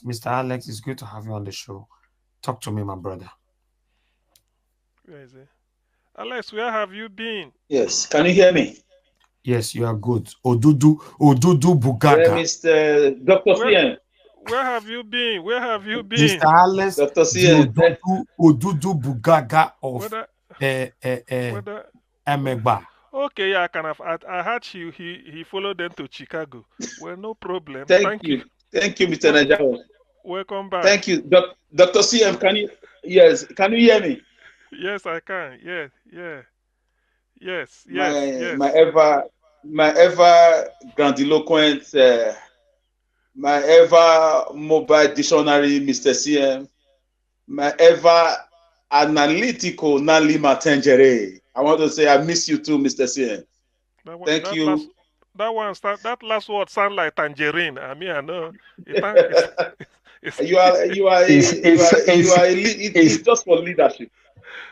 Mr. Alex, it's good to have you on the show. Talk to me, my brother. Where is it? Alex, where have you been? Yes, can you hear me? Yes, you are good. Odudu Yeah, Bugaga. Mr. Dr. Where CM. where have you been? Where have you Mr. been? Alex, Dr. the CM. Odudu Bugaga of Whether whether Emegba. okay, yeah, I can have. I heard he followed them to Chicago. Well, no problem. Thank Thank you. you. Thank you, Mr. Wel- wel- Najawa. welcome back. Thank you. Dr. CM, can you, yes, can you hear me? Yes, I can. Yeah, yeah. Yes, yes, My my yes. ever my ever grandiloquent, my ever mobile dictionary, Mr. CM, my ever analytical Nalima Tengere. I want to say I miss you too, Mr. CM. That one, Thank you. that last word sound like tangerine. I mean, I know it's You are you are a, It's you it's are you it's are it's it's just for leadership.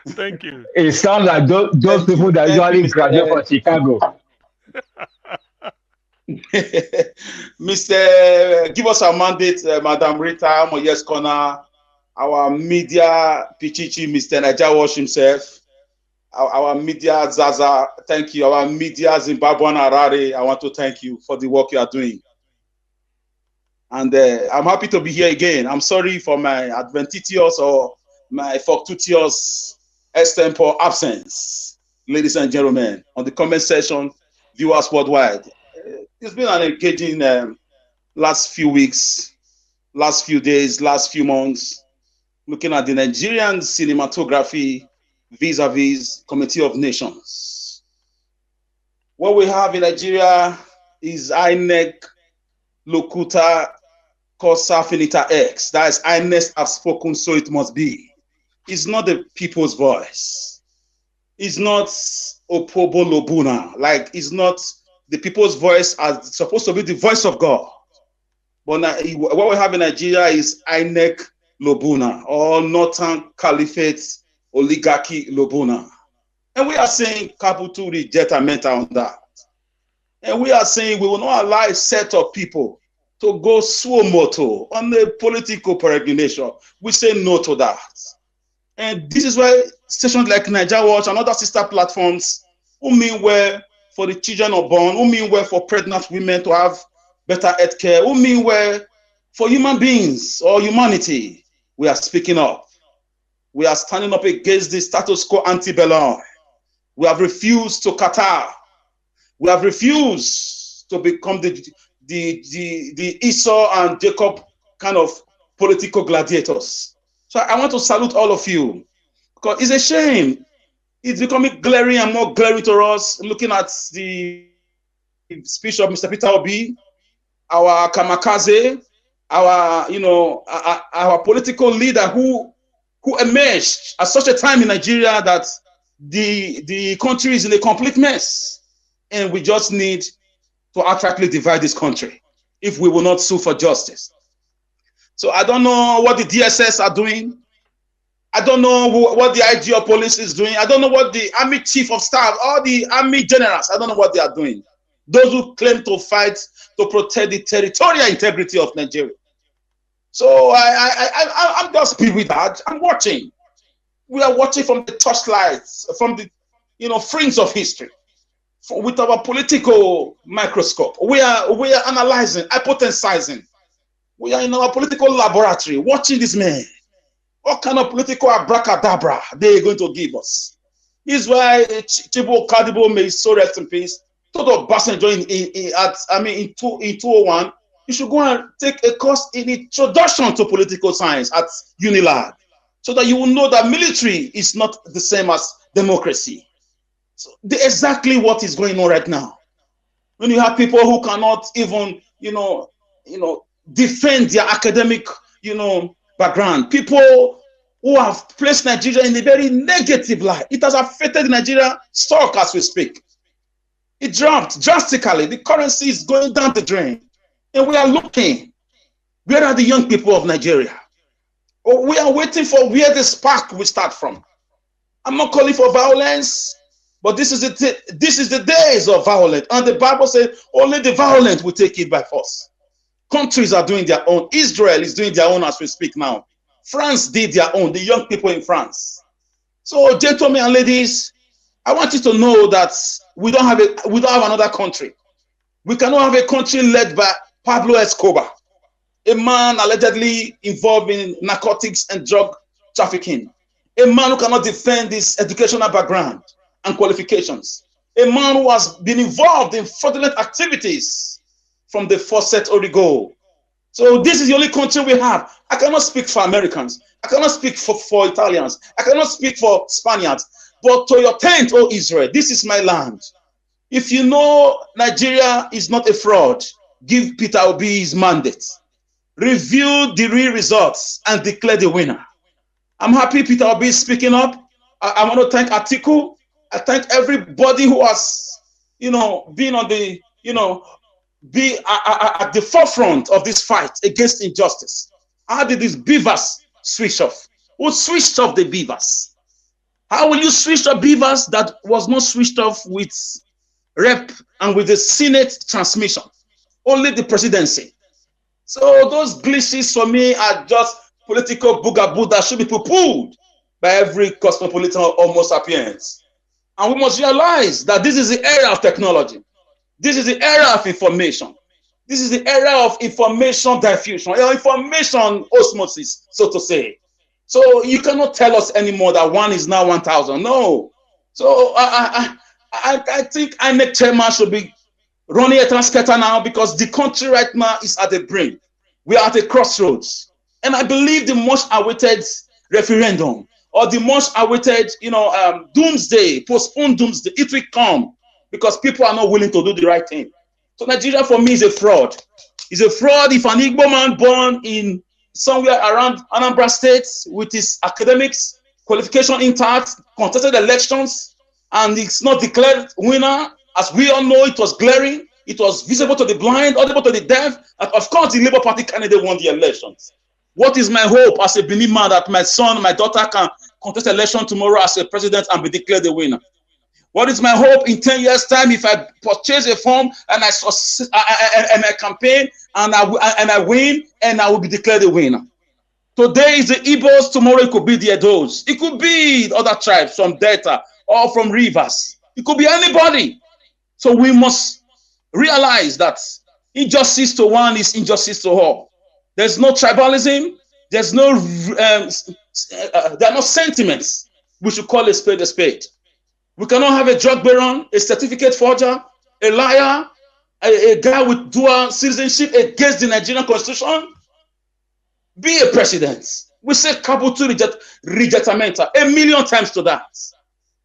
thank you. it sounds like those Thank people you, that thank you, usually graduate from Chicago. Mr. Give us a mandate, Madam Rita Moyes Corner, our media Pichichi, Mr. NAIJA himself, our media Zaza. Thank you, our media Zimbabwean Harare. I want to thank you for the work you are doing. And I'm happy to be here again. I'm sorry for my adventitious or my fortuitous extempore absence, ladies and gentlemen, on the comment section, viewers worldwide. It's been an engaging last few weeks, last few days, last few months, looking at the Nigerian cinematography vis-a-vis Committee of Nations. What we have in Nigeria is INEC Locuta Cosa Finita X. That is, INEC have spoken, so it must be. It's not the people's voice. It's not Opobo Lobuna. Like, it's not the people's voice as supposed to be the voice of God. But now, what we have in Nigeria is INEC Lobuna, or Northern Caliphate Oligarchy Lobuna. And we are saying capital rejectment on that. And we are saying we will not allow a set of people to go suo moto on the political peregrination. We say no to that. And this is why stations like NWATCH and other sister platforms who mean well for the children unborn, who mean well for pregnant women to have better health care, who mean well for human beings or humanity, we are speaking up. We are standing up against the status quo antebellum. We have refused to Qatar. We have refused to become the Esau and Jacob kind of political gladiators. So I want to salute all of you, because it's a shame. It's becoming glaring and more glaring to us, looking at the speech of Mr. Peter Obi, our kamikaze, our political leader who emerged at such a time in Nigeria that the country is in a complete mess, and we just need to accurately divide this country if we will not sue for justice. So I don't know what the DSS are doing. I don't know what the IG of police is doing. I don't know what the army chief of staff, all the army generals, I don't know what they are doing. Those who claim to fight to protect the territorial integrity of Nigeria. So I'm just with that. I'm watching. We are watching from the torchlights, from the fringe of history, with our political microscope. We are analyzing, hypothesizing. We are in our political laboratory watching this man. What kind of political abracadabra they are going to give us? This is why Chibo Kadibo, may so rest in peace, told Obasanjo in 201, you should go and take a course in introduction to political science at Unilag, so that you will know that military is not the same as democracy. So exactly what is going on right now. When you have people who cannot even, defend their academic, background, people who have placed Nigeria in a very negative light. It has affected Nigeria stock as we speak. It dropped drastically. The currency is going down the drain. And we are looking, where are the young people of Nigeria? Oh, we are waiting for where the spark will start from. I'm not calling for violence, but this is the days of violence. And the Bible says only the violent will take it by force. Countries are doing their own. Israel is doing their own as we speak now. France did their own, the young people in France. So, gentlemen and ladies, I want you to know that we don't have another country. We cannot have a country led by Pablo Escobar, a man allegedly involved in narcotics and drug trafficking, a man who cannot defend his educational background and qualifications, a man who has been involved in fraudulent activities from the Fawcett Origo. So this is the only country we have. I cannot speak for Americans. I cannot speak for Italians. I cannot speak for Spaniards. But to your tent, O Israel, this is my land. If you know Nigeria is not a fraud, give Peter Obi his mandate. Review the real results and declare the winner. I'm happy Peter Obi is speaking up. I want to thank Atiku. I thank everybody who has, been on the, be at the forefront of this fight against injustice. How did these beavers switch off? Who switched off the beavers? How will you switch off beavers that was not switched off with rep and with the Senate transmission? Only the presidency. So those glitches for me are just political bugaboo that should be poo-pooed by every cosmopolitan Homo sapiens. And we must realize that this is the era of technology. This is the era of information. This is the era of information diffusion, information osmosis, so to say. So you cannot tell us anymore that one is now 1,000. No. So I think INEC chairman should be running a transcater now, because the country right now is at the brink. We are at a crossroads. And I believe the much awaited referendum, or the much awaited, doomsday, postponed doomsday, it will come, because people are not willing to do the right thing. So Nigeria for me is a fraud. It's a fraud if an Igbo man born in somewhere around Anambra State with his academics, qualification intact, contested elections, and it's not declared winner. As we all know, it was glaring. It was visible to the blind, audible to the deaf. And of course, the Labour Party candidate won the elections. What is my hope as a Benin man that my son, my daughter can contest election tomorrow as a president and be declared the winner? What is my hope in 10 years' time if I purchase a form and I campaign and I win and I will be declared the winner? Today is the Igbos, tomorrow it could be the Edos. It could be other tribes from Delta or from Rivers. It could be anybody. So we must realize that injustice to one is injustice to all. There's no tribalism. There's no, there are no sentiments. We should call a spade a spade. We cannot have a drug baron, a certificate forger, a liar, a guy with dual citizenship against the Nigerian constitution. Be a president. We say capital rejectamenta 1,000,000 times to that.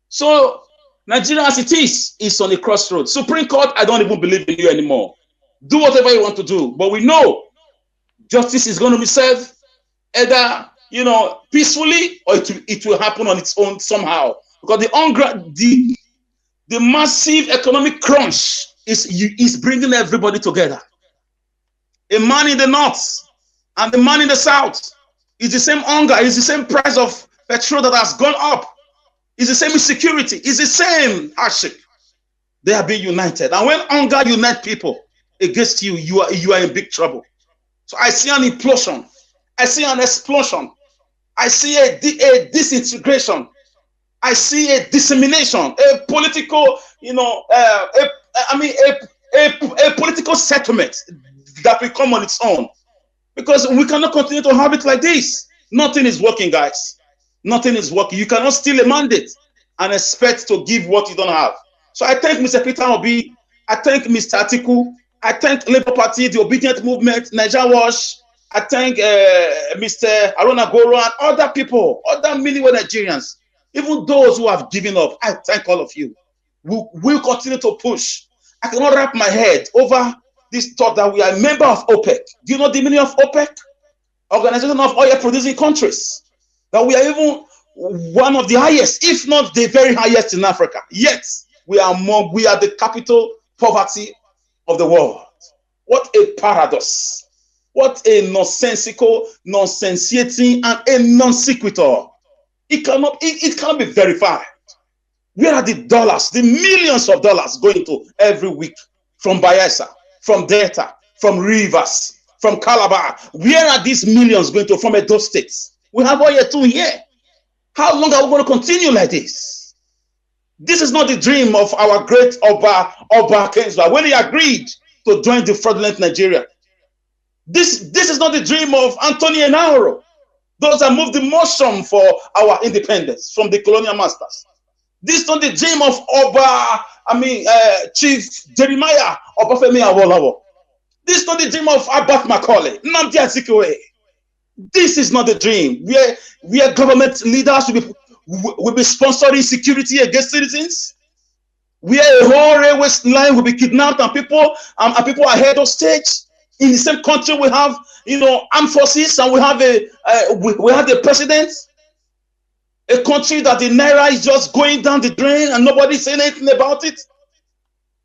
So Nigeria as it is on a crossroads. Supreme Court, I don't even believe in you anymore. Do whatever you want to do, but we know justice is going to be served either, peacefully, or it will happen on its own somehow. Because the massive economic crunch is bringing everybody together. A man in the north and the man in the south is the same hunger, is the same price of petrol that has gone up. It's the same insecurity. It's the same hardship. They are being united. And when hunger unites people against you, you are in big trouble. So I see an implosion. I see an explosion. I see a disintegration. I see a dissemination, a political, a political settlement that will come on its own. Because we cannot continue to have it like this. Nothing is working, guys. Nothing is working. You cannot steal a mandate and expect to give what you don't have. So I thank Mr. Peter Obi. I thank Mr. Atiku. I thank Labour Party, the Obedient Movement, NAIJA. I thank Mr. Aruna Goro and other people, other million Nigerians. Even those who have given up, I thank all of you. We'll continue to push. I cannot wrap my head over this thought that we are a member of OPEC. Do you know the meaning of OPEC? Organization of Oil Producing Countries. That we are even one of the highest, if not the very highest in Africa. Yet, we are the capital poverty of the world. What a paradox. What a nonsensical, nonsensiating, and a non sequitur. It cannot be verified. Where are the dollars, the millions of dollars going to every week from Bayelsa, from Delta, from Rivers, from Calabar. Where are these millions going to from those states? We have all year 2 here. How long are we going to continue like this? This is not the dream of our great Oba Kenzwa when he agreed to join the fraudulent Nigeria. This is not the dream of Anthony Enaoro, those that moved the motion for our independence from the colonial masters. This is not the dream of Chief Jeremiah Obafemi Awolowo. This is not the dream of Abat Macaulay, Nnamdi Azikiwe. This is not the dream where government leaders will be sponsoring security against citizens, where a whole railway line will be kidnapped and people are head of state. In the same country, we have armed forces and we have the president. A country that the naira is just going down the drain and nobody's saying anything about it.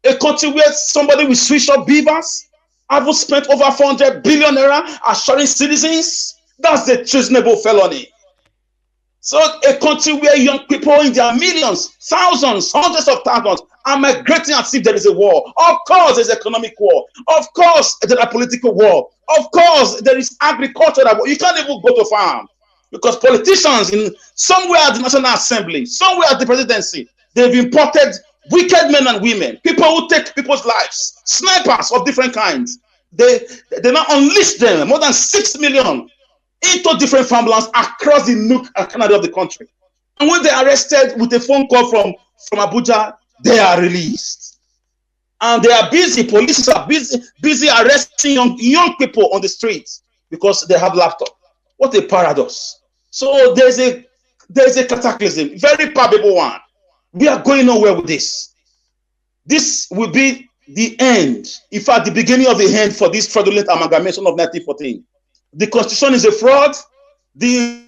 A country where somebody will switch up beavers. I've spent over 400 billion naira assuring citizens. That's the treasonable felony. So a country where young people in their millions, thousands, hundreds of thousands are migrating as if there is a war. Of course, there's economic war. Of course, there's a political war. Of course, there is agricultural war. You can't even go to farm because politicians in somewhere at the National Assembly, somewhere at the presidency, they've imported wicked men and women, people who take people's lives, snipers of different kinds. They now unleash them, more than 6 million, into different farmlands across the nook and Canada of the country. And when they're arrested with a phone call from Abuja, they are released. And they are busy, police are busy arresting young people on the streets because they have laptop. What a paradox. So there's a cataclysm, very palpable one. We are going nowhere with this. This will be the end, in fact, the beginning of the end for this fraudulent amalgamation of 1914. The constitution is a fraud. The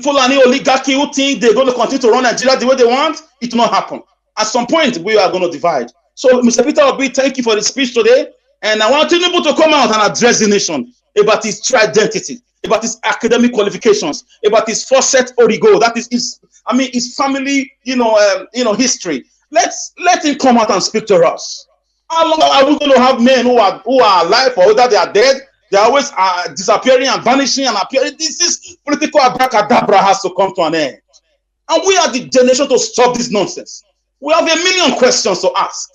Fulani oligarchy who think they're going to continue to run Nigeria the way they want, it will not happen. At some point, we are going to divide. So, Mr. Peter Obi, thank you for the speech today. And I want Tinubu to come out and address the nation about his true identity, about his academic qualifications, about his faucet origo, that is his family, history. Let him come out and speak to us. How long are we going to have men who are alive or whether they are dead? They are always disappearing and vanishing and appearing. This political abracadabra has to come to an end. And we are the generation to stop this nonsense. We have a million questions to ask.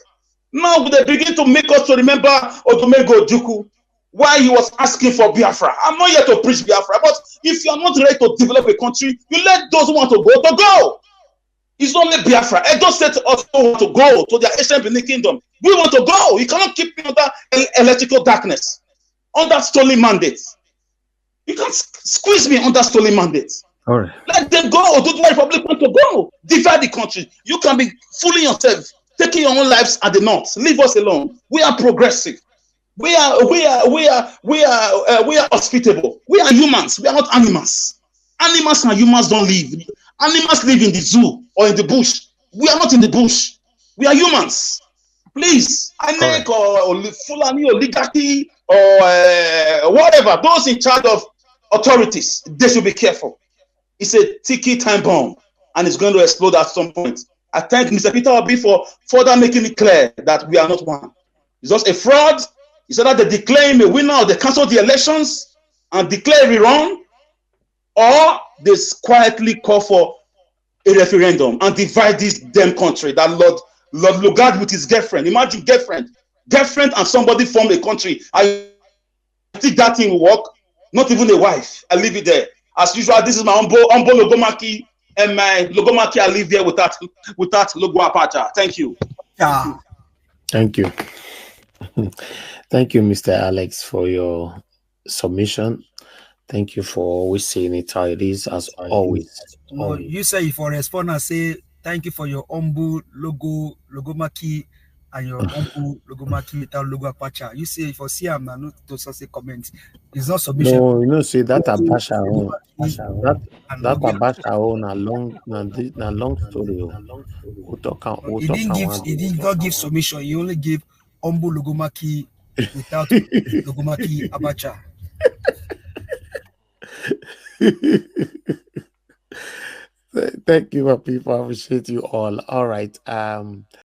Now they begin to make us to remember Odomego Ojukwu, why he was asking for Biafra. I'm not here to preach Biafra, but if you are not ready to develop a country, you let those who want to go. It's only Biafra. Edo State also want to go to their ancient Benin kingdom. We want to go. You cannot keep me under electrical darkness, under stolen mandates. You can't squeeze me under stolen mandates. All right. Let them go. Do the Republic want to go? Divide the country. You can be fooling yourself, taking your own lives at the north. Leave us alone. We are progressive. We are hospitable. We are humans. We are not animals. Animals and humans don't live. Animals live in the zoo or in the bush. We are not in the bush. We are humans. Please, INEC or Fulani oligarchy or whatever, those in charge of authorities, they should be careful. It's a ticky time bomb and it's going to explode at some point. I thank Mr. Peter Obi for further making it clear that we are not one. It's just a fraud. It's either they declare him a winner or they cancel the elections and declare a rerun, or they quietly call for a referendum and divide this damn country. That Lord Lugard with his girlfriend. Imagine girlfriend and somebody form a country. I think that thing will work. Not even a wife. I leave it there. As usual, this is my humble Logomaki, and my Logomaki I leave there without Logo Apacha. Thank you. Yeah. Thank you. Thank you, Mr. Alex, for your submission. Thank you for always saying it how it is, as always. Well, you say for respond and say thank you for your humble Logomaki and your humble Logomaki without Logo Apacha. You say for Siam now not to say comment. It's not submission. No, say that Apacha own. That Apacha own a long story. He did not give submission. He only gave humble Logomaki without Logomaki Apacha. Thank you, my people. I appreciate you all. All right.